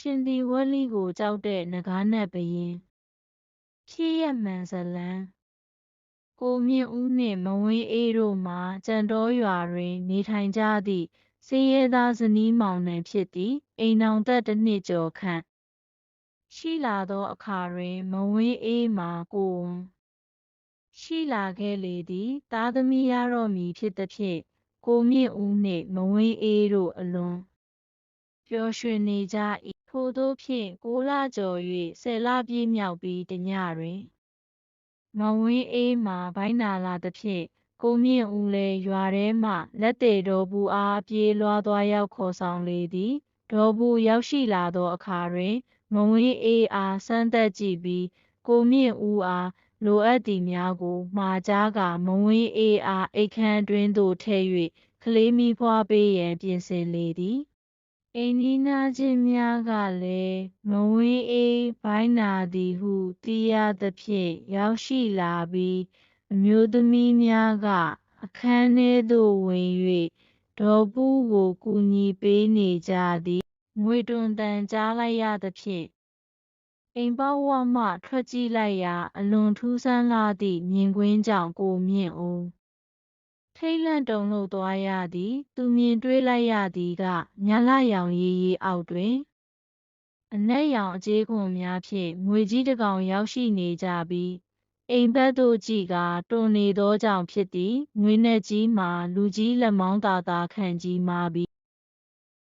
ရှင်သည်ဝက်လိကိုကြောက်တဲ့နဂါးနတ်ဘုရင်ဖြစ်ရပ်မှန်ဇာတ်လမ်းကိုမြင့်ဦးနှင့်မဝင်းအေးတို့မှာကြံတောရွာတွင်နေထိုင်ကြသည့်ဆင်းရဲသားဇနီးမောင်နှံဖြစ်သည်အိမ်ထောင်သက်တစ်နှစ်ကျော်ခန့်ရှိလာသောအခါတွင်မဝင်းအေးမှာကိုယ်ဝန်ရှိလာခဲ့လေသည်သားသမီးရတော့မည်ဖြစ်သဖြင့်ကိုမြင့်ဦးနှင့်မဝင်းအေးတို့အလွန်ပျော်ရွှင်နေကြ၏ထိုသို့ဖြင့်9 လကျော်၍10 လပြည့်မြောက်ပြီးတစ်ညတွင်မဝင်းအေးမှာဗိုက်နာလာသဖြင့်ကိုမြင့်ဦးလည်းရွာထဲမှလက်သည်ဒေါ်ပူအားအပြေးလွှားသွားရောက်ခေါ်ဆောင်လေသည်ဒေါ်ပူရောက်ရှိလာသောအခါတွင်မဝင်းအေးအားစမ်းသပ်ကြည့်ပြီးကိုမြင့်ဦးအားလိုအပ်သည်များကိုမှာကြားကာမဝင်းအေးအားအိပ်ခန်းအတွင်းသို့ထည့်၍ကလေးမီးဖွားပေးရန်ပြင်ဆင်လေသည်အိမ်နီးနားချင်းများကလည်းမဝင်းအေးဗိုက်နာသည်ဟုသိရသဖြင့်ရောက်ရှိလာပြီးအမျိုးသမီးများကအခန်းထဲသို့ဝင်၍ဒေါ်ပူးကိုကူညီပေးနေကြသည်ငွေတွန်သံကြားလိုက်ရသဖြင့်အိမ်ပေါက်ဝမှထွက်ကြည့်လိုက်ရာအလွန်ထူးဆန်းလှသည့်မြင်ကွင်းကြောင့်ကိုမြင့်ဦးထိတ်လန့်တုန်လှုပ်သွားရသည်သူမြင်တွေ့လိုက်ရသည်ကမြလရောင်ရီရီအောက်တွင်အနက်ရောင်အကြေးခွံများဖြင့်မြွေကြီးတစ်ကောင်ရောက်ရှိနေကြပြီးအိမ်ဘက်သို့ကြည့်ကာတွန်နေသောကြောင့်ဖြစ်သည်မြွေနက်ကြီးမှာလူကြီးလက်မောင်းသာသာခန့်ကြီးမားပြီး